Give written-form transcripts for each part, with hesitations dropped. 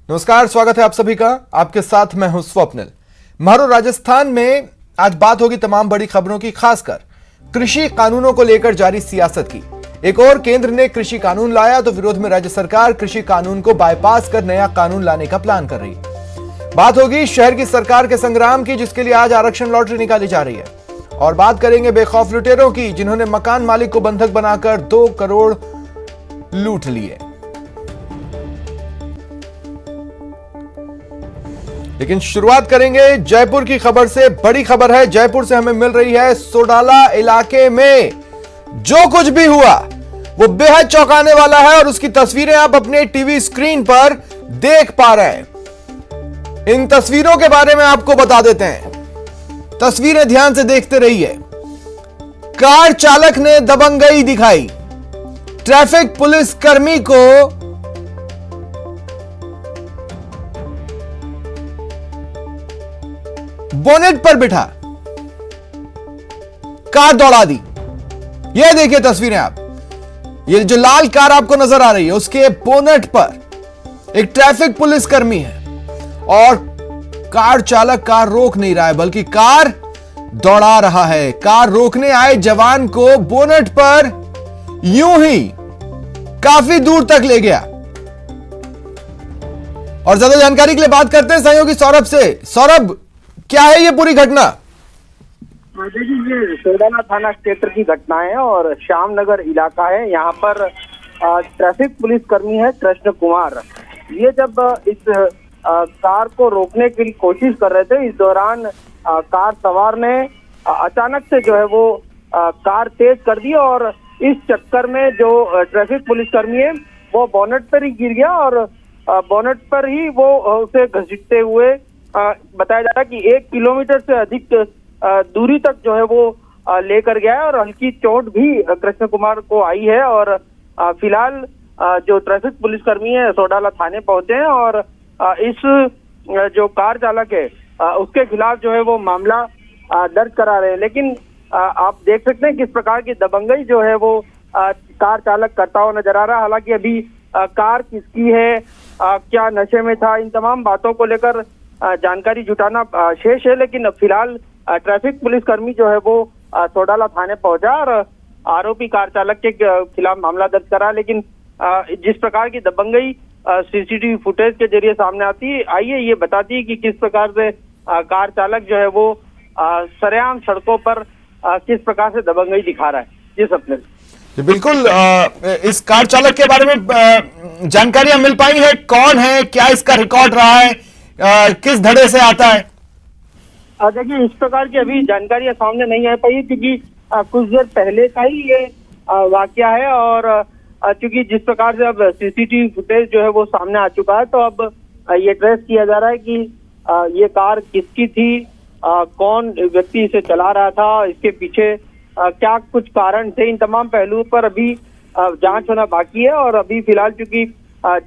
नमस्कार, स्वागत है आप सभी का। आपके साथ मैं हूं स्वप्निल। म्हारो राजस्थान में आज बात होगी तमाम बड़ी खबरों की, खासकर कृषि कानूनों को लेकर जारी सियासत की। एक और केंद्र ने कृषि कानून लाया तो विरोध में राज्य सरकार कृषि कानून को बाईपास कर नया कानून लाने का प्लान कर रही है। बात होगी शहर की सरकार के संग्राम की, जिसके लिए आज आरक्षण लॉटरी निकाली जा रही है। और बात करेंगे बेखौफ लुटेरों की, जिन्होंने मकान मालिक को बंधक बनाकर 2 करोड़ लूट लिए। लेकिन शुरुआत करेंगे जयपुर की खबर से। बड़ी खबर है, जयपुर से हमें मिल रही है। सोडाला इलाके में जो कुछ भी हुआ वो बेहद चौंकाने वाला है और उसकी तस्वीरें आप अपने टीवी स्क्रीन पर देख पा रहे हैं। इन तस्वीरों के बारे में आपको बता देते हैं, तस्वीरें ध्यान से देखते रहिए। कार चालक ने दबंगई दिखाई, ट्रैफिक पुलिस कर्मी को बोनेट पर बिठा कार दौड़ा दी। यह देखिए तस्वीरें आप, ये जो लाल कार आपको नजर आ रही है उसके बोनेट पर एक ट्रैफिक पुलिस कर्मी है और कार चालक कार रोक नहीं रहा है बल्कि कार दौड़ा रहा है। कार रोकने आए जवान को बोनेट पर यूं ही काफी दूर तक ले गया। और ज्यादा जानकारी के लिए बात करते हैं सहयोगी सौरभ से। सौरभ, क्या है ये पूरी घटना? देखिए, ये सोडाला थाना क्षेत्र की घटना है और श्यामनगर इलाका है। यहाँ पर ट्रैफिक पुलिस कर्मी है कृष्ण कुमार। ये जब इस कार को रोकने की कोशिश कर रहे थे, इस दौरान कार सवार ने अचानक से जो है वो कार तेज कर दी और इस चक्कर में जो ट्रैफिक पुलिस कर्मी है वो बोनेट पर ही गिर गया और बोनेट पर ही वो उसे घसीटते हुए बताया जा रहा है कि 1 किलोमीटर से अधिक दूरी तक जो है वो लेकर गया है और हल्की चोट भी कृष्ण कुमार को आई है। और फिलहाल जो ट्रैफिक पुलिसकर्मी है सोडाला थाने पहुंचे हैं और इस जो कार चालक है उसके खिलाफ जो है वो मामला दर्ज करा रहे हैं। लेकिन आप देख सकते हैं किस प्रकार की दबंगई जो है वो कार चालक करता हुआ नजर आ रहा है। हालांकि अभी कार किसकी है, क्या नशे में था, इन तमाम बातों को लेकर जानकारी जुटाना शेष है। लेकिन फिलहाल ट्रैफिक पुलिस कर्मी जो है वो सोडाला थाने पहुंचा और आरोपी कार चालक के खिलाफ मामला दर्ज करा। लेकिन जिस प्रकार की दबंगई सीसीटीवी फुटेज के जरिए सामने आई है, ये बताती है कि किस प्रकार से कार चालक जो है वो सरेआम सड़कों पर किस प्रकार से दबंगई दिखा रहा है। जी सपने जी बिल्कुल। इस कार चालक के बारे में जानकारियां मिल पाई है? कौन है, क्या इसका रिकॉर्ड रहा है, किस धड़े से आता है? देखिए, इस प्रकार की अभी जानकारियां सामने नहीं आ पाई क्योंकि कुछ देर पहले का ही ये वाकया है और क्योंकि जिस प्रकार से अब सीसीटीवी फुटेज जो है वो सामने आ चुका है तो अब ये ट्रेस किया जा रहा है कि ये कार किसकी थी, कौन व्यक्ति इसे चला रहा था, इसके पीछे क्या कुछ कारण थे। इन तमाम पहलुओं पर अभी जांच होना बाकी है और अभी फिलहाल चूंकि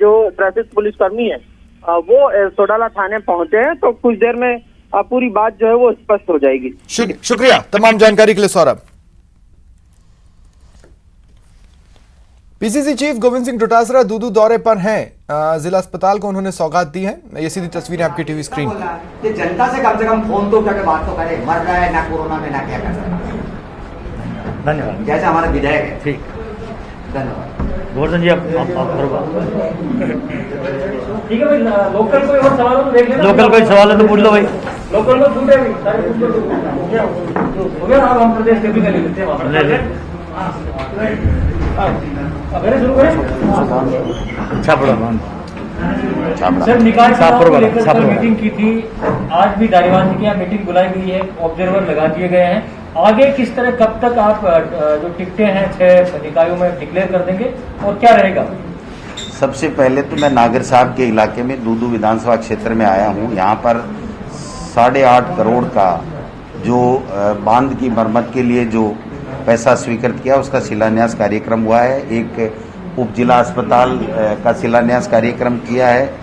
जो ट्रैफिक पुलिसकर्मी है वो सोडाला थाने पहुंचे हैं तो कुछ देर में पूरी बात जो है वो स्पष्ट हो जाएगी। शुक्रिया तमाम जानकारी के लिए सौरभ। पीसीसी चीफ गोविंद सिंह डोटासरा दूदू दौरे पर हैं। जिला अस्पताल को उन्होंने सौगात दी है। ये सीधी तस्वीरें आपकी टीवी स्क्रीन पर। जनता से कम फोन तो करके बात तो करे, मर रहा है ना कोरोना में ना क्या कर सकता है। धन्यवाद। जैसे हमारे विधायक है। ठीक, धन्यवाद। गोवर्धन जी, आप ठीक है भाई। लोकल कोई और सवाल हो तो देख लेना। लोकल कोई सवाल है तो पूछ लो भाई। लोकल को पूछ रहे सारे हो गया। हम प्रदेश के भी कर लेते हैं वहां पर। शुरू करें। सर, निकाय मीटिंग की थी, आज भी दारीवांझी की यहाँ मीटिंग बुलाई गई है, ऑब्जर्वर लगा दिए गए हैं। आगे किस तरह, कब तक आप जो टिकटें हैं 6 निकायों में डिक्लेयर कर देंगे और क्या रहेगा? सबसे पहले तो मैं नागर साहब के इलाके में दूदू विधानसभा क्षेत्र में आया हूँ। यहाँ पर 8.5 करोड़ का जो बांध की मरम्मत के लिए जो पैसा स्वीकृत किया उसका शिलान्यास कार्यक्रम हुआ है। एक उप जिला अस्पताल का शिलान्यास कार्यक्रम किया है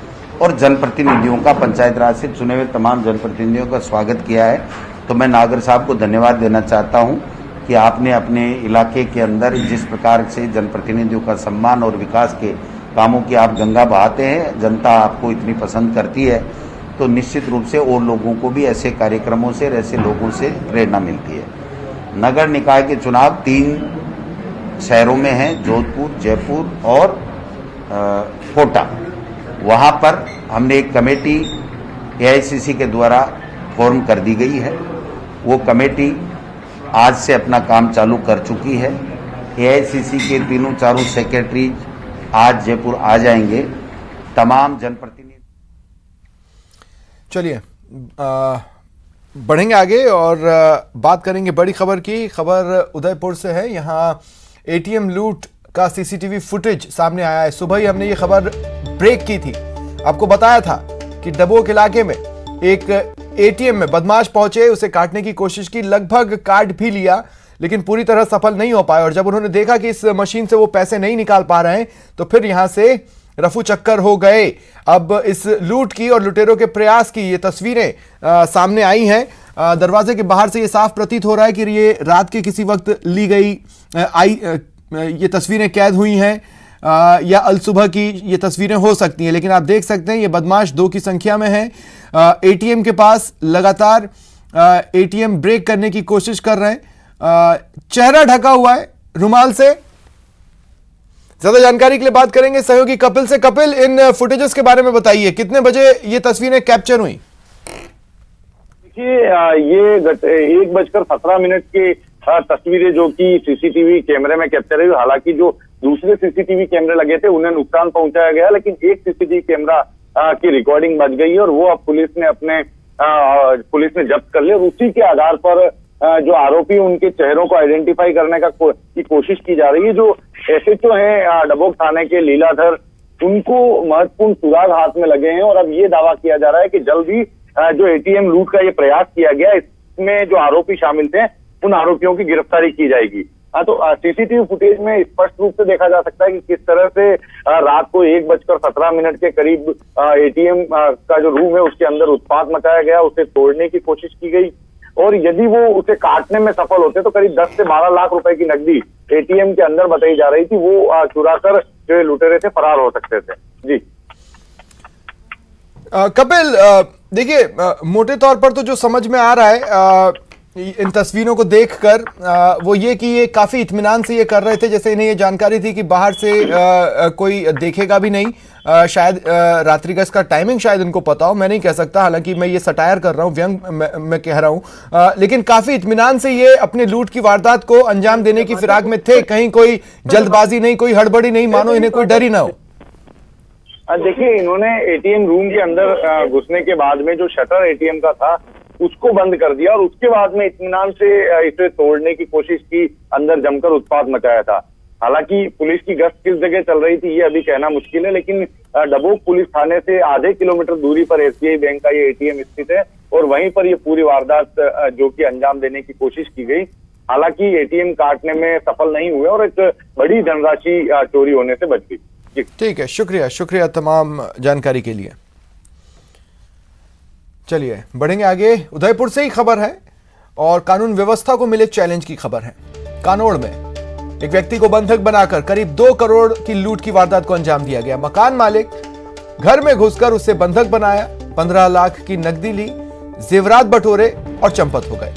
और जनप्रतिनिधियों का, पंचायत राज से चुने हुए तमाम जनप्रतिनिधियों का स्वागत किया है। तो मैं नागर साहब को धन्यवाद देना चाहता हूं कि आपने अपने इलाके के अंदर जिस प्रकार से जनप्रतिनिधियों का सम्मान और विकास के कामों की आप गंगा बहाते हैं, जनता आपको इतनी पसंद करती है, तो निश्चित रूप से और लोगों को भी ऐसे कार्यक्रमों से, ऐसे लोगों से प्रेरणा मिलती है। नगर निकाय के चुनाव 3 शहरों में हैं, जोधपुर, जयपुर और कोटा। वहाँ पर हमने एक कमेटी AICC के द्वारा फॉर्म कर दी गई है। वो कमेटी आज से अपना काम चालू कर चुकी है। AICC के 3-4 सेक्रेटरी आज जयपुर आ जाएंगे। तमाम जनप्रतिनिधि। चलिए बढ़ेंगे आगे और बात करेंगे बड़ी खबर की। खबर उदयपुर से है। यहाँ ATM लूट का CCTV फुटेज सामने आया है। सुबह ही हमने ये खबर ब्रेक की थी, आपको बताया था कि डबोक इलाके में एक ATM में बदमाश पहुंचे, उसे काटने की कोशिश की, लगभग काट भी लिया, लेकिन पूरी तरह सफल नहीं हो पाए। और जब उन्होंने देखा कि इस मशीन से वो पैसे नहीं निकाल पा रहे हैं, तो फिर यहां से रफू चक्कर हो गए। अब इस लूट की और लुटेरों के प्रयास की ये तस्वीरें सामने आई हैं। दरवाजे के बाहर से ये साफ प्रतीत हो रहा है कि ये रात के किसी वक्त ली गई ये तस्वीरें कैद हुई हैं या अलसुबह की ये तस्वीरें हो सकती हैं। लेकिन आप देख सकते हैं ये बदमाश 2 की संख्या में है। ATM के पास लगातार ATM ब्रेक करने की कोशिश कर रहे हैं। चेहरा ढका हुआ है रुमाल से। ज्यादा जानकारी के लिए बात करेंगे सहयोगी कपिल से। कपिल, इन फुटेजेस के बारे में बताइए, कितने बजे ये तस्वीरें कैप्चर हुई? देखिए, ये 1:17 की तस्वीरें जो कि CCTV कैमरे में कैप्चर हुई। हालांकि जो दूसरे CCTV कैमरे लगे थे उन्हें नुकसान पहुंचाया गया, लेकिन एक CCTV कैमरा की रिकॉर्डिंग बच गई है और वो अब पुलिस ने जब्त कर लिया। उसी के आधार पर जो आरोपी उनके चेहरों को आइडेंटिफाई करने की कोशिश की जा रही है। जो SHO हैं डबोक थाने के लीलाधर, उनको महत्वपूर्ण सुराग हाथ में लगे हैं और अब ये दावा किया जा रहा है कि जल्द ही जो ATM लूट का ये प्रयास किया गया, इसमें जो आरोपी शामिल थे उन आरोपियों की गिरफ्तारी की जाएगी। तो CCTV फुटेज में स्पष्ट रूप से देखा जा सकता है कि किस तरह से रात को 1:17 के करीब ATM का जो रूम है उसके अंदर उत्पात मचाया गया, उसे तोड़ने की कोशिश की गई और यदि वो उसे काटने में सफल होते तो करीब 10 से 12 लाख रुपए की नकदी ATM के अंदर बताई जा रही थी, वो चुरा कर जो लुटेरे थे फरार हो सकते थे। जी कपिल, देखिए मोटे तौर पर तो जो समझ में आ रहा है इन तस्वीरों को देखकर वो ये कि ये काफी इत्मीनान से ये कर रहे थे, जैसे इन्हें ये जानकारी थी कि बाहर से कोई देखेगा भी नहीं। शायद रात्रि गश्त का टाइमिंग शायद इनको पता हो, मैं नहीं कह सकता, हालांकि मैं ये सटायर कर रहा हूँ, व्यंग मैं कह रहा हूँ, लेकिन काफी इत्मीनान से ये अपने लूट की वारदात को अंजाम देने की फिराक में थे। कहीं कोई जल्दबाजी नहीं, कोई हड़बड़ी नहीं, मानो इन्हें कोई डर ही ना हो। देखिए, इन्होंने ATM रूम के अंदर घुसने के बाद में जो शटर ATM का था उसको बंद कर दिया और उसके बाद में इत्मीनान से इसे तोड़ने की कोशिश की, अंदर जमकर उत्पात मचाया था। हालांकि पुलिस की गश्त किस जगह चल रही थी ये अभी कहना मुश्किल है, लेकिन डबोक पुलिस थाने से आधे किलोमीटर दूरी पर SBI बैंक का ये ATM स्थित है और वहीं पर ये पूरी वारदात जो कि अंजाम देने की कोशिश की गई। हालांकि ATM काटने में सफल नहीं हुए और एक बड़ी धनराशि चोरी होने से बच गई। ठीक है, शुक्रिया तमाम जानकारी के लिए। चलिए बढ़ेंगे आगे। उदयपुर से ही खबर है और कानून व्यवस्था को मिले चैलेंज की खबर है। कानोड़ में एक व्यक्ति को बंधक बनाकर करीब 2 करोड़ की लूट की वारदात को अंजाम दिया गया। मकान मालिक घर में घुसकर उसे बंधक बनाया, 15 लाख की नकदी ली, जेवरात बटोरे और चंपत हो गए।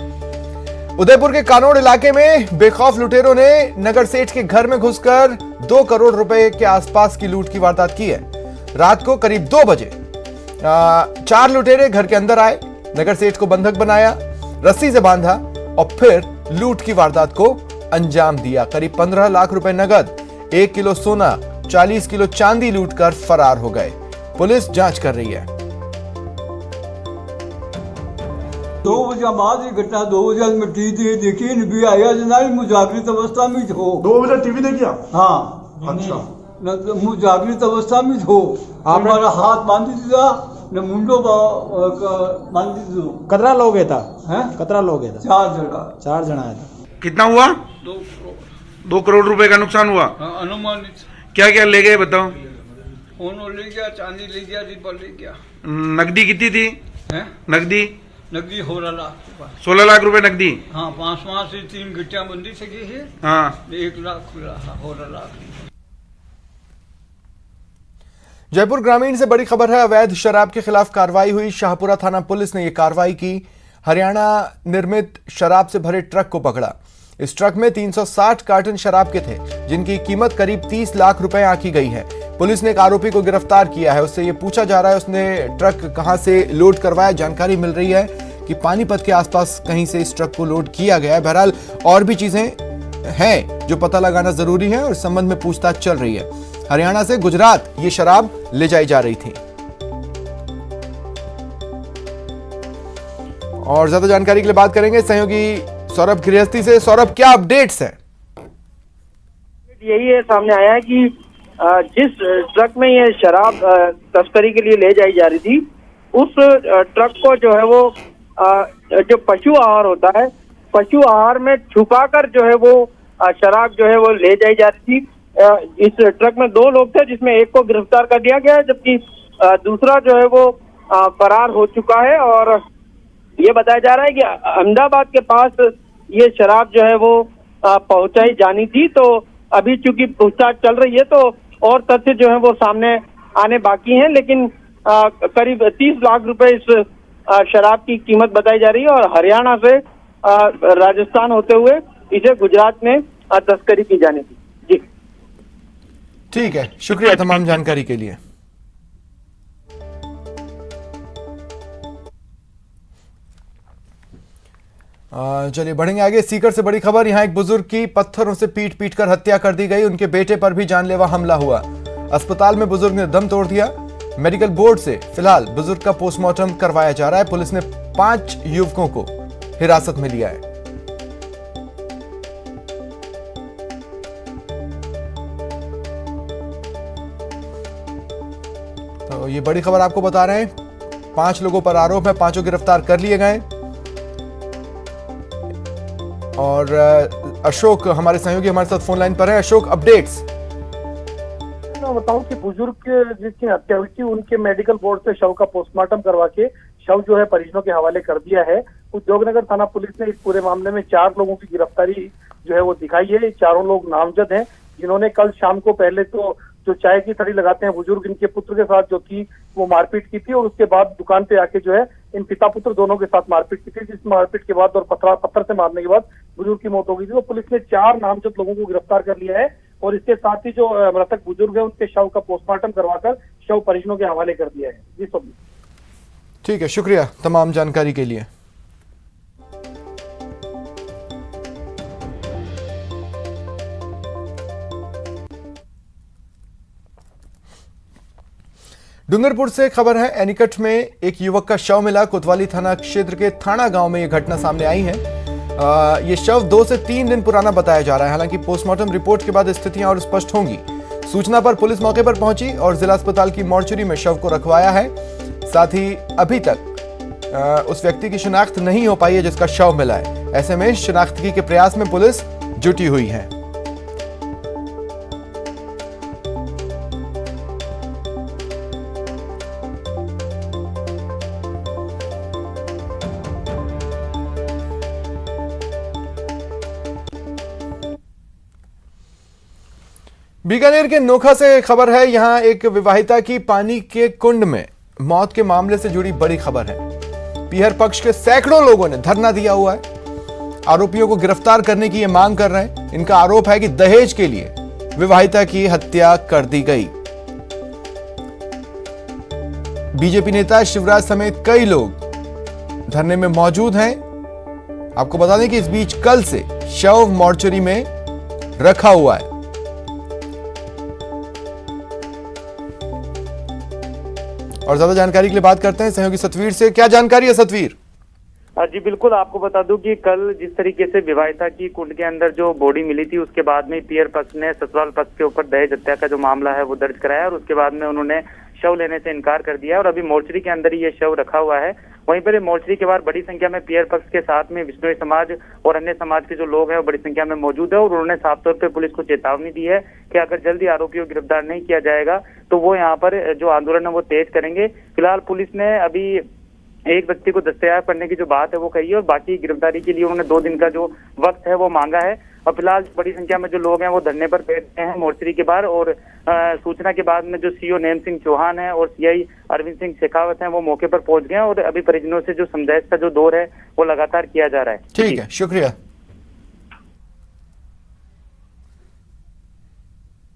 उदयपुर के कानोड़ इलाके में बेखौफ लुटेरों ने नगर सेठ के घर में घुसकर 2 करोड़ रुपए के आसपास की लूट की वारदात की है। रात को करीब 2 बजे 4 लुटेरे घर के अंदर आए, नगर सेठ को बंधक बनाया, रस्सी से बांधा और फिर लूट की वारदात को अंजाम दिया। करीब 15 लाख रुपए नगद, 1 किलो सोना, 40 किलो चांदी लूटकर फरार हो गए। पुलिस जांच कर रही है। 2 बजे बाद ये घटना 2 बजे में टीवी देखी भी आया जनाब, मुजागरित अवस्था में हो। 2 बजे टीवी देखिया? हाँ, अच्छा। मुजागरित अवस्था में हो, हमारा हाथ बांधी दिया न मुंडो बांधी दो। कतरा लोग था? हैं? कतरा लोग था? 4 जना था। कितना हुआ? 2 करोड़ रुपए का नुकसान हुआ। अनुमानित। क्या क्या ले गए बताओ? सोना ले गया, चांदी ले गया, दीपक ले गया। नकदी कितनी थी? हैं? नकदी 16 लाख। 16 लाख रुपए नकदी? हाँ, 5 से 3 गिट्टियां बंदी सकी है। हाँ, 1 लाख खुला, 16 लाख। जयपुर ग्रामीण से बड़ी खबर है। अवैध शराब के खिलाफ कार्रवाई हुई। शाहपुरा थाना पुलिस ने यह कार्रवाई की। हरियाणा निर्मित शराब से भरे ट्रक को पकड़ा। इस ट्रक में 360 कार्टन शराब के थे, जिनकी कीमत करीब 30 लाख रुपए आंकी गई है। पुलिस ने एक आरोपी को गिरफ्तार किया है। उससे ये पूछा जा रहा है उसने ट्रक कहां से लोड करवाया। जानकारी मिल रही है कि पानीपत के आसपास कहीं से इस ट्रक को लोड किया गया है। बहरहाल और भी चीजें हैं जो पता लगाना जरूरी है और इस संबंध में पूछताछ चल रही है। हरियाणा से गुजरात ये शराब ले जाई जा रही थी। और ज्यादा जानकारी के लिए बात करेंगे सहयोगी सौरभ गृहस्थी से। सौरभ, क्या अपडेट्स हैं? यही है, सामने आया है कि जिस ट्रक में ये शराब तस्करी के लिए ले जाई जा रही थी, उस ट्रक को जो है वो जो पशु आहार होता है, पशु आहार में छुपाकर जो है वो शराब जो है वो ले जाई जा रही थी। इस ट्रक में 2 लोग थे, जिसमें एक को गिरफ्तार कर लिया गया है, जबकि दूसरा जो है वो फरार हो चुका है। और ये बताया जा रहा है कि अहमदाबाद के पास ये शराब जो है वो पहुंचाई जानी थी। तो अभी चूंकि पूछताछ चल रही है तो और तथ्य जो है वो सामने आने बाकी हैं, लेकिन करीब 30 लाख रुपए इस शराब की कीमत बताई जा रही है और हरियाणा से राजस्थान होते हुए इसे गुजरात में तस्करी की जानी थी। जी ठीक है, शुक्रिया तमाम जानकारी के लिए। चलिए बढ़ेंगे आगे। सीकर से बड़ी खबर। यहां एक बुजुर्ग की पत्थरों से पीट कर हत्या कर दी गई। उनके बेटे पर भी जानलेवा हमला हुआ। अस्पताल में बुजुर्ग ने दम तोड़ दिया। मेडिकल बोर्ड से फिलहाल बुजुर्ग का पोस्टमार्टम करवाया जा रहा है। पुलिस ने 5 युवकों को हिरासत में लिया है। तो ये बड़ी खबर आपको बता रहे हैं। 5 लोगों पर आरोप है, 5 गिरफ्तार कर लिए गए। और अशोक हमारे सहयोगी हमारे साथ फोन लाइन पर है। अशोक, अपडेट्स। मैं बताऊं कि बुजुर्ग जिसकी हत्या हुई थी, उनके मेडिकल बोर्ड से शव का पोस्टमार्टम करवा के शव जो है परिजनों के हवाले कर दिया है। उद्योगनगर थाना पुलिस ने इस पूरे मामले में 4 लोगों की गिरफ्तारी जो है वो दिखाई है। 4 लोग नामजद हैं, जिन्होंने कल शाम को पहले तो जो चाय की थड़ी लगाते हैं बुजुर्ग, इनके पुत्र के साथ जो थी वो मारपीट की थी और उसके बाद दुकान पे आके जो है इन पिता पुत्र दोनों के साथ मारपीट की थी, जिस मारपीट के बाद और पत्थर से मारने के बाद बुजुर्ग की मौत हो गई थी। तो पुलिस ने 4 नामजद लोगों को गिरफ्तार कर लिया है और इसके साथ ही जो मृतक बुजुर्ग है उनके शव का पोस्टमार्टम करवाकर शव परिजनों के हवाले कर दिया है। जी सब ठीक है, शुक्रिया तमाम जानकारी के लिए। डूंगरपुर से खबर है। एनीकट में एक युवक का शव मिला। कोतवाली थाना क्षेत्र के थाना गांव में यह घटना सामने आई है। ये शव 2 से 3 दिन पुराना बताया जा रहा है। हालांकि पोस्टमार्टम रिपोर्ट के बाद स्थितियां और स्पष्ट होंगी। सूचना पर पुलिस मौके पर पहुंची और जिला अस्पताल की मॉर्चरी में शव को रखवाया है। साथ ही अभी तक उस व्यक्ति की शिनाख्त नहीं हो पाई है जिसका शव मिला है। ऐसे में शिनाख्तगी के प्रयास में पुलिस जुटी हुई है। बीकानेर के नोखा से खबर है। यहां एक विवाहिता की पानी के कुंड में मौत के मामले से जुड़ी बड़ी खबर है। पीहर पक्ष के सैकड़ों लोगों ने धरना दिया हुआ है। आरोपियों को गिरफ्तार करने की ये मांग कर रहे हैं। इनका आरोप है कि दहेज के लिए विवाहिता की हत्या कर दी गई। बीजेपी नेता शिवराज समेत कई लोग धरने में मौजूद हैं। आपको बता दें कि इस बीच कल से शव मॉर्चरी में रखा हुआ है। और ज्यादा जानकारी के लिए बात करते हैं सहयोगी सतवीर से। क्या जानकारी है सतवीर? जी बिल्कुल, आपको बता दूं कि कल जिस तरीके से विवाहिता की कुंड के अंदर जो बॉडी मिली थी, उसके बाद में पीयर पक्ष ने ससुराल पक्ष के ऊपर दहेज हत्या का जो मामला है वो दर्ज कराया और उसके बाद में उन्होंने शव लेने से इनकार कर दिया और अभी मोर्चरी के अंदर ही ये शव रखा हुआ है। वहीं पर मोर्चरी के बाहर बड़ी संख्या में पीयर पक्ष के साथ में विष्णुई समाज और अन्य समाज के जो लोग हैं वो बड़ी संख्या में मौजूद है और उन्होंने साफ तौर पर पुलिस को चेतावनी दी है कि अगर जल्दी आरोपियों को गिरफ्तार नहीं किया जाएगा तो वो यहाँ पर जो आंदोलन है वो तेज करेंगे। फिलहाल पुलिस ने अभी एक व्यक्ति को दस्तयाब करने की जो बात है वो कही है और बाकी गिरफ्तारी के लिए उन्होंने 2 दिन का जो वक्त है वो मांगा है। और फिलहाल बड़ी संख्या में जो लोग हैं वो धरने पर बैठे हैं मोर्चरी के बाहर। और सूचना के बाद में जो सीओ नेम सिंह चौहान है और सीआई अरविंद सिंह शेखावत हैं वो मौके पर पहुंच गए हैं और अभी परिजनों से जो समझाइश का जो दौर है वो लगातार किया जा रहा है। ठीक है, शुक्रिया।